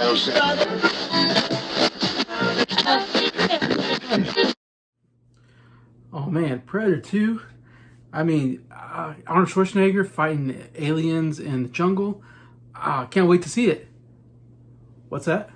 Oh man, Predator 2. I mean, Arnold Schwarzenegger fighting aliens in the jungle. Can't wait to see it. What's that?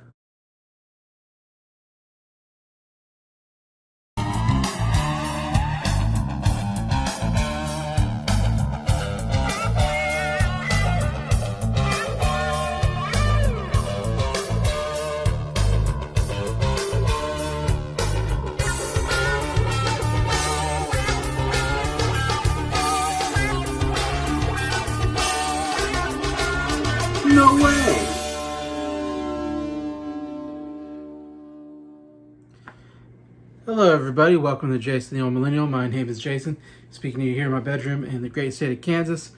No way! Hello everybody, welcome to Jason the Old Millennial. My name is Jason, speaking to you here in my bedroom in the great state of Kansas,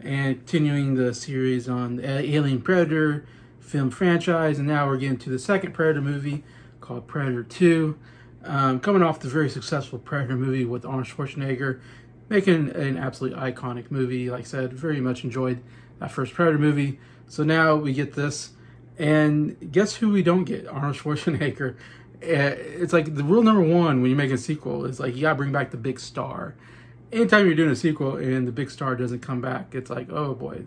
and continuing the series on the Alien Predator film franchise, and now we're getting to the second Predator movie called Predator 2. Coming off the very successful Predator movie with Arnold Schwarzenegger, making an absolutely iconic movie. Like I said, very much enjoyed that first Predator movie. So now we get this, and guess who we don't get? Arnold Schwarzenegger. It's like the rule number one when you make a sequel is like you gotta bring back the big star. Anytime you're doing a sequel and the big star doesn't come back, it's like, oh boy,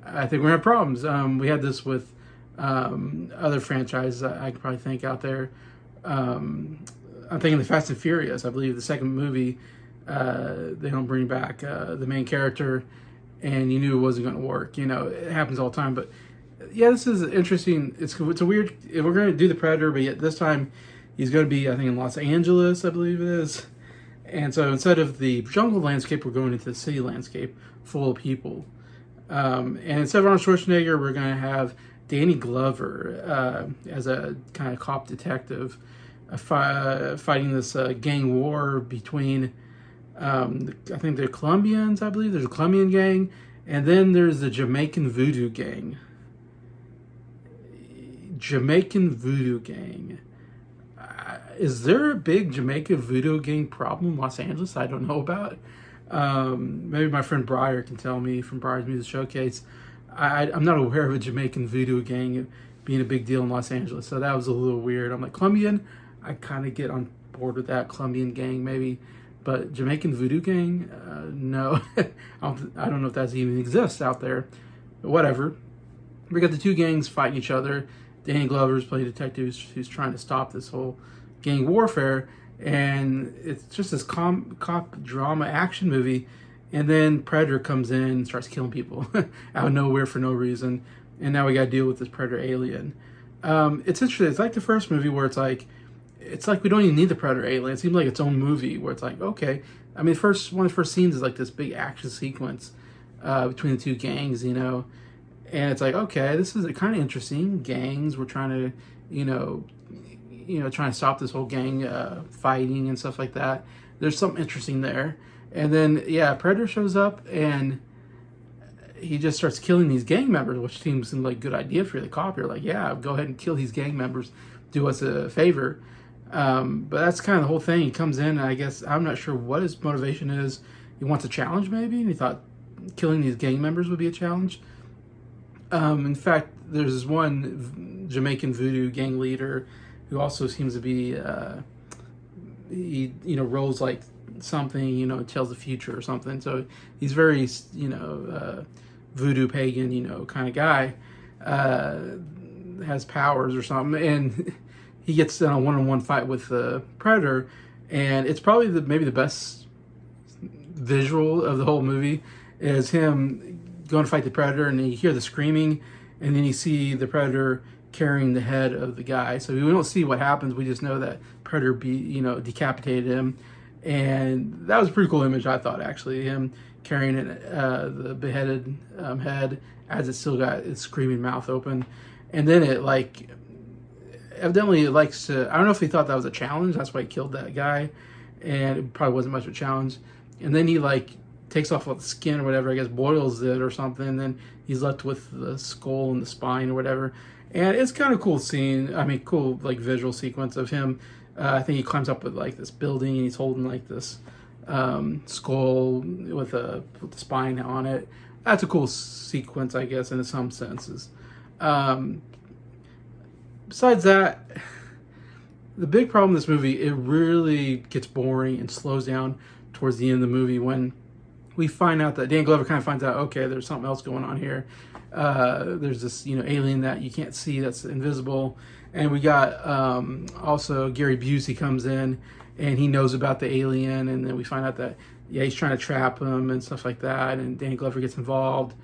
I think we're gonna have problems. We had this with other franchises I could probably think out there. I'm thinking the Fast and Furious. I believe the second movie, they don't bring back the main character, and you knew it wasn't going to work. You know, it happens all the time. But yeah, this is interesting. It's a weird. We're going to do the Predator, but yet this time he's going to be, I think, in Los Angeles, I believe it is. And so instead of the jungle landscape, we're going into the city landscape full of people. And instead of Arnold Schwarzenegger, we're going to have Danny Glover as a kind of cop detective fighting this gang war between, I think they're Colombians, I believe. There's a Colombian gang, and then there's the Jamaican Voodoo Gang. Jamaican Voodoo Gang. Is there a big Jamaican Voodoo Gang problem in Los Angeles I don't know about? Maybe my friend Briar can tell me from Briar's Music Showcase. I'm not aware of a Jamaican Voodoo Gang being a big deal in Los Angeles, so that was a little weird. I'm like, Colombian, I kind of get on board with that. Colombian gang, maybe. But Jamaican Voodoo Gang, no. I don't know if that even exists out there. But whatever. We got the two gangs fighting each other. Danny Glover's playing detective who's trying to stop this whole gang warfare. And it's just this cop drama action movie. And then Predator comes in and starts killing people out of nowhere for no reason. And now we got to deal with this Predator alien. It's interesting. It's like the first movie where it's like we don't even need the Predator alien. It seems like its own movie where it's like, okay. I mean, one of the first scenes is like this big action sequence between the two gangs, you know. And it's like, okay, this is kind of interesting. Gangs, we're trying to, trying to stop this whole gang fighting and stuff like that. There's something interesting there. And then, yeah, Predator shows up and he just starts killing these gang members, which seems like a good idea for the cop. You're like, yeah, go ahead and kill these gang members. Do us a favor. But that's kind of the whole thing. He comes in, and I guess I'm not sure what his motivation is. He wants a challenge, maybe, and he thought killing these gang members would be a challenge. In fact, there's this one Jamaican Voodoo Gang leader who also seems to be, he rolls like something, tells the future or something. So he's very, voodoo pagan, kind of guy. Has powers or something, and he gets in a one-on-one fight with the Predator, and it's probably maybe the best visual of the whole movie is him going to fight the Predator, and you hear the screaming, and then you see the Predator carrying the head of the guy. So we don't see what happens. We just know that Predator decapitated him, and that was a pretty cool image, I thought, actually. Him carrying the beheaded head as it still got its screaming mouth open, and then it evidently it likes to. I don't know if he thought that was a challenge. That's why he killed that guy, and it probably wasn't much of a challenge. And then he takes off all the skin or whatever, I guess boils it or something, and then he's left with the skull and the spine or whatever. And it's kind of cool scene. I mean, cool visual sequence of him. I think he climbs up with this building, and he's holding this skull with the spine on it. That's a cool sequence, I guess, in some senses. Besides that, the big problem with this movie, it really gets boring and slows down towards the end of the movie when we find out that Dan Glover kind of finds out, okay, there's something else going on here. There's this, alien that you can't see that's invisible. And we got also Gary Busey comes in and he knows about the alien. And then we find out that, yeah, he's trying to trap him and stuff like that. And Dan Glover gets involved.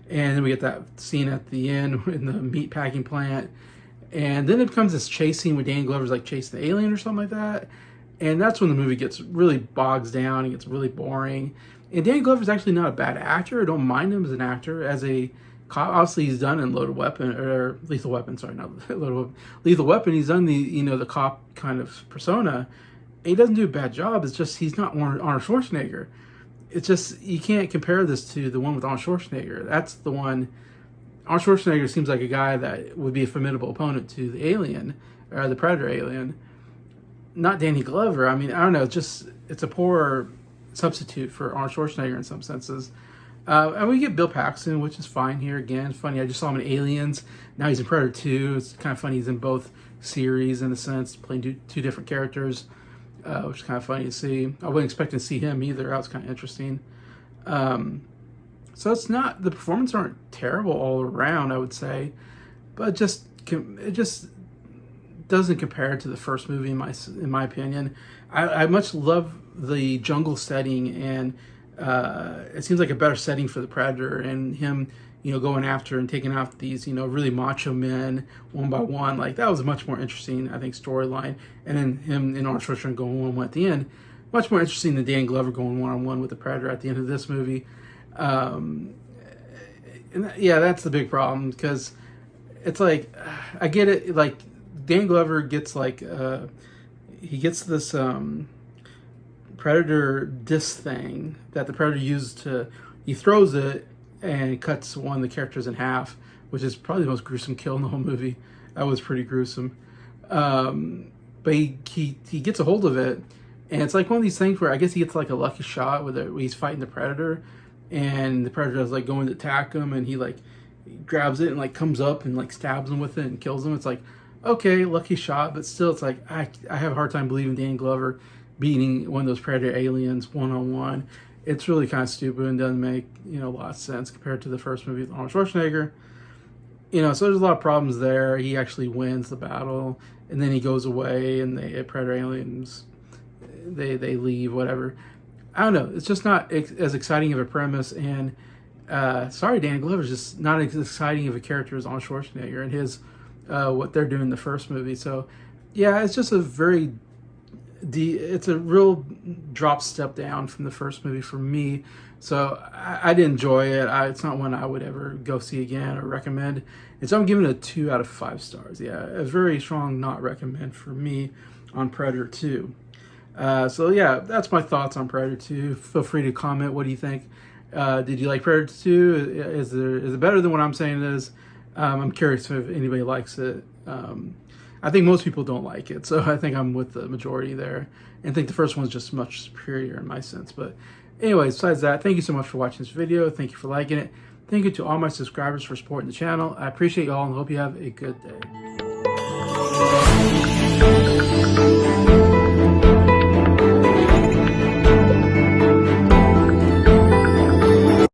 And then we get that scene at the end in the meat packing plant. And then it becomes this chase scene where Dan Glover's like chasing the alien or something like that. And that's when the movie gets really bogs down and gets really boring. And Dan Glover's actually not a bad actor. I don't mind him as an actor. As a cop, obviously he's done in Loaded Weapon, or Lethal Weapon, sorry, not Loaded Weapon. Lethal Weapon, he's done the, the cop kind of persona. And he doesn't do a bad job. It's just he's not Arnold Schwarzenegger. It's just, you can't compare this to the one with Arnold Schwarzenegger. That's the one. Arnold Schwarzenegger seems like a guy that would be a formidable opponent to the alien, or the Predator alien. Not Danny Glover. I mean, I don't know. It's a poor substitute for Arnold Schwarzenegger in some senses. And we get Bill Paxton, which is fine here. Again, it's funny. I just saw him in Aliens. Now he's in Predator 2. It's kind of funny. He's in both series in a sense, playing two different characters, which is kind of funny to see. I wasn't expecting to see him either. That was kind of interesting. So it's not, the performances aren't terrible all around, I would say, but it just doesn't compare to the first movie in my opinion. I much love the jungle setting, and it seems like a better setting for the Predator, and him, going after and taking out these, really macho men one by one. Like, that was a much more interesting, I think, storyline. And then him and Arnold Schwarzenegger going one-on-one at the end, much more interesting than Dan Glover going one-on-one with the Predator at the end of this movie. And yeah, that's the big problem, because it's like, I get it, like, Dan Glover gets like, he gets this Predator disc thing that the Predator used to, he throws it and cuts one of the characters in half, which is probably the most gruesome kill in the whole movie. That was pretty gruesome. But he gets a hold of it, and it's like one of these things where I guess he gets like a lucky shot where he's fighting the Predator, and the Predator is like going to attack him, and he like grabs it and like comes up and like stabs him with it and kills him. It's like, okay, lucky shot, but still, it's like I have a hard time believing Dan Glover beating one of those Predator aliens one-on-one. It's really kind of stupid and doesn't make a lot of sense compared to the first movie with Arnold Schwarzenegger. So there's a lot of problems there. He actually wins the battle, and then he goes away, and the Predator aliens they leave, whatever. I don't know. It's just not as exciting of a premise, and sorry, Dan Glover's just not as exciting of a character as Arnold Schwarzenegger and his what they're doing in the first movie. So yeah, it's just it's a real drop step down from the first movie for me. So I did enjoy it. It's not one I would ever go see again or recommend. And so I'm giving it a 2 out of 5 stars. Yeah, a very strong not recommend for me on Predator 2. So yeah, that's my thoughts on Predator 2. Feel free to comment. What do you think? Did you like Predator 2? Is it better than what I'm saying it is? I'm curious if anybody likes it. I think most people don't like it, so I think I'm with the majority there, and think the first one's just much superior in my sense. But anyways, besides that, thank you so much for watching this video. Thank you for liking it. Thank you to all my subscribers for supporting the channel. I appreciate you all and hope you have a good day.